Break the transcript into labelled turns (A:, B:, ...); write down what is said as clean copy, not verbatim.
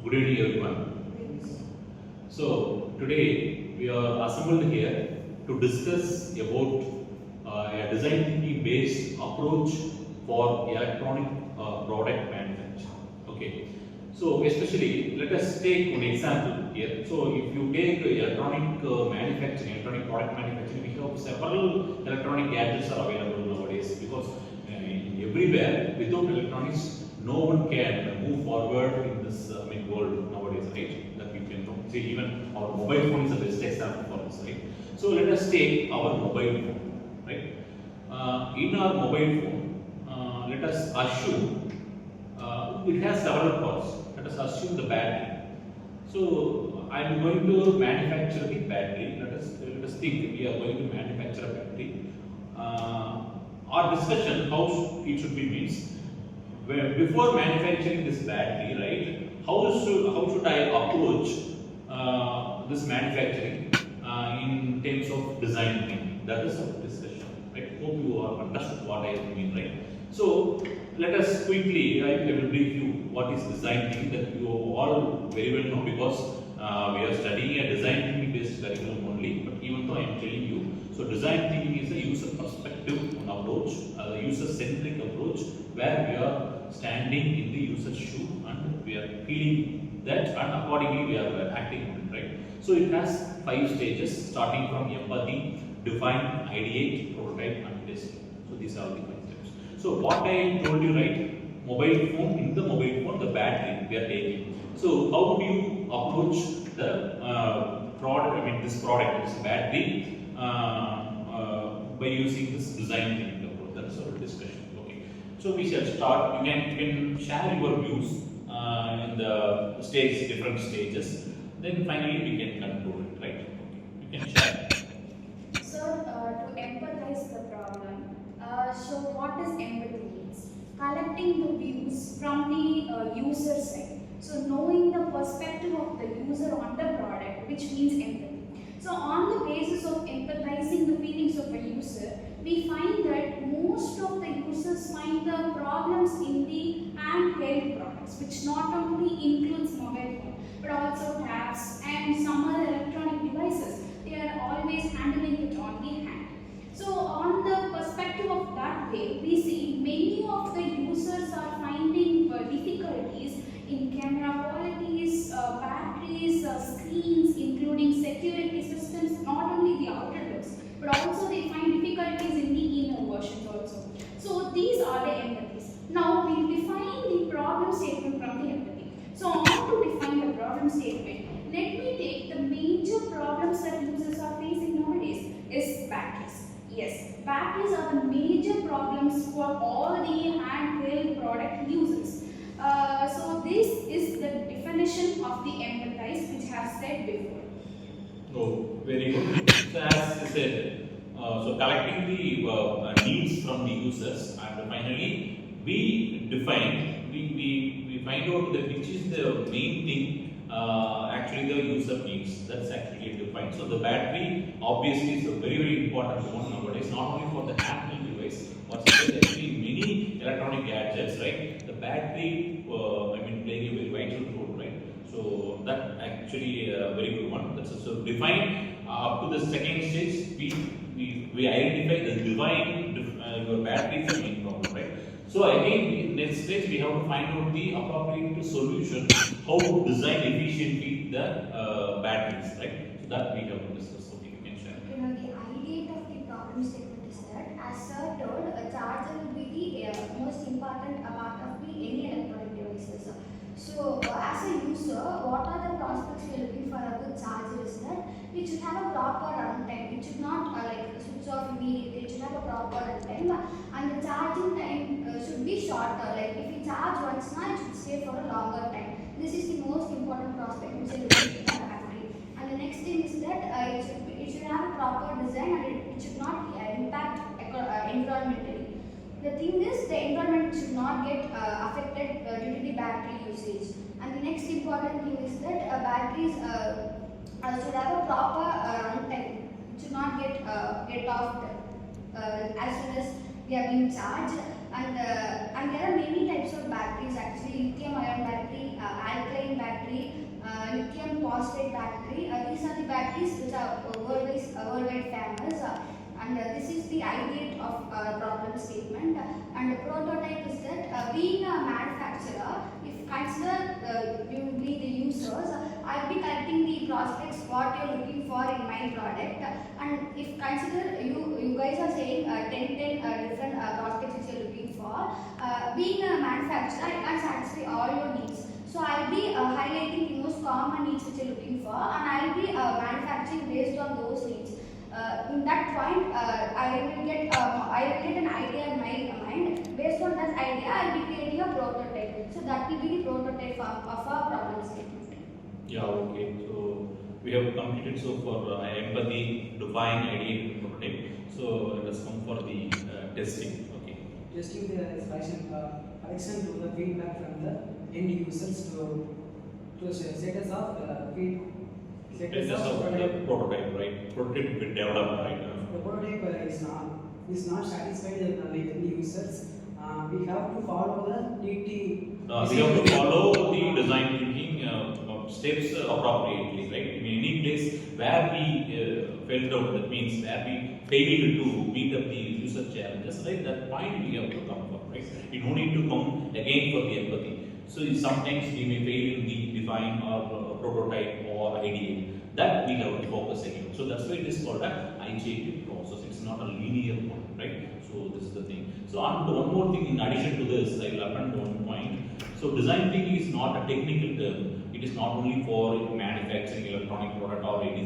A: Good evening, everyone. So today we are assembled here to discuss about a design thinking based approach for electronic product manufacturing. Okay. So especially let us take one example here. So if you take electronic manufacturing, electronic product manufacturing, we have several electronic gadgets are available nowadays because everywhere without electronics no one can move forward in this world nowadays, right? That we can see even our mobile phone is the best example for us, right? So let us take our mobile phone, right? In our mobile phone, let us assume it has several parts. Let us assume the battery. So I am going to manufacture the battery. Let us think we are going to manufacture a battery. Our discussion how it should be means where before manufacturing this battery, right? How should I approach this manufacturing in terms of design thinking? That is our discussion, right? Hope you are understood what I mean, right? So let us quickly, I will brief you what is design thinking that you all very well know because we are studying a design thinking based curriculum only. But even though I am telling you, so design thinking is a user perspective approach, a user centric approach where we are standing in the user's shoe and we are feeling that and accordingly we are acting on it, right? So it has 5 stages starting from empathy, define, ideate, prototype and test. So these are the 5 steps. So what I told you, right? Mobile phone, in the mobile phone the battery we are taking. So how do you approach the product, this product, this battery by using this design thinking approach? That's our discussion. Okay. So we shall start. You can share your views in the different stages. Then finally we can conclude it, right? Okay. You can share.
B: So, to empathize the problem, so what is empathy means? Collecting the views from the user side. So, knowing the perspective of the user on the product, which means empathy. So, on the basis of empathizing the feelings of a user, we find that most of the users find the problems in the handheld products, which not only includes mobile phone, but also tabs and some other electronic devices. They are always handling it on the hand. So on the perspective of that way, we see many of the users are finding difficulties in camera qualities, batteries, screens, including security systems, not only the outer looks, but also they find difficulties in the inner versions also. So these are the empathies. Now we define the problem statement from the empathy. So on to define the problem statement, let me take the major problems that users are facing nowadays is batteries. Yes, batteries are the major problems for all the handheld product users. So this is the definition of the empathize which I have said before.
A: Oh, very good. So as I said, so collecting the needs from the users and finally we define, we find out that which is the main thing actually the user needs. That's actually defined. So the battery obviously is a very important one nowadays, not only for the handheld device, but actually many electronic gadgets, right? The battery, playing a very vital role, right? So that actually a very good one. That's also define up to the second stage. We identify the your battery is the main problem, right? So again, in next stage we have to find out the appropriate solution how to design efficiently the batteries, right? So that we have to discuss. Okay, you can share.
C: You know, the idea of the problem statement is that, as Sir told, a charger will be the most important part of the any electronic devices. So, as a user, what are the prospects we are looking for a good charger is that it should have a proper runtime. It should not switch off immediately. It should have a proper runtime, and the charging time should be shorter. Like if you charge once now, it should stay for a longer time. This is the most important prospect which is looking for a battery. And the next thing is that it should have a proper design and it should not impact environmentally. The thing is, the environment should not get affected due to the battery usage. And the next important thing is that batteries should have a proper runtime. It should not get off as soon as they are being charged. and there are many types of batteries actually: lithium ion battery, alkaline battery, lithium phosphate battery. These are the batteries which are worldwide famous. And this is the ideate of problem statement. And the prototype is that being a manufacturer, if consider you be the users, I'll be collecting the prospects what you're looking for in my product. And if consider you guys are saying 10 different prospects which you're looking for, being a manufacturer, I can't satisfy all your needs. So I'll be highlighting the most common needs which you're looking for, and I'll be manufacturing based on those needs. In that point, I will get an idea in my mind. Based on that idea, I'll be creating a prototype. So that will be the prototype of our problem statement.
A: Yeah, okay. So we have completed so for empathy, define, ideate, prototype. So let us come for the testing. Okay.
D: Testing the collection to the feedback from the end users to status of
A: Status of the prototype, right? Prototype will develop, right?
D: The prototype is not satisfied with the end users. We have to follow the TT.
A: We have to follow the design thinking steps appropriately, right? In any place where we failed out, that means where we failed to meet up the user challenges, right? That point we have to come for, right? You don't need to come again for the empathy. So sometimes we may fail in the define or prototype or ideate. That we have to focus again. So that's why it is called an iterative process. It's not a linear one, right? So this is the thing. So on to one more thing in addition to this, I will append one point. So design thinking is not a technical term. It is not only for manufacturing electronic product or any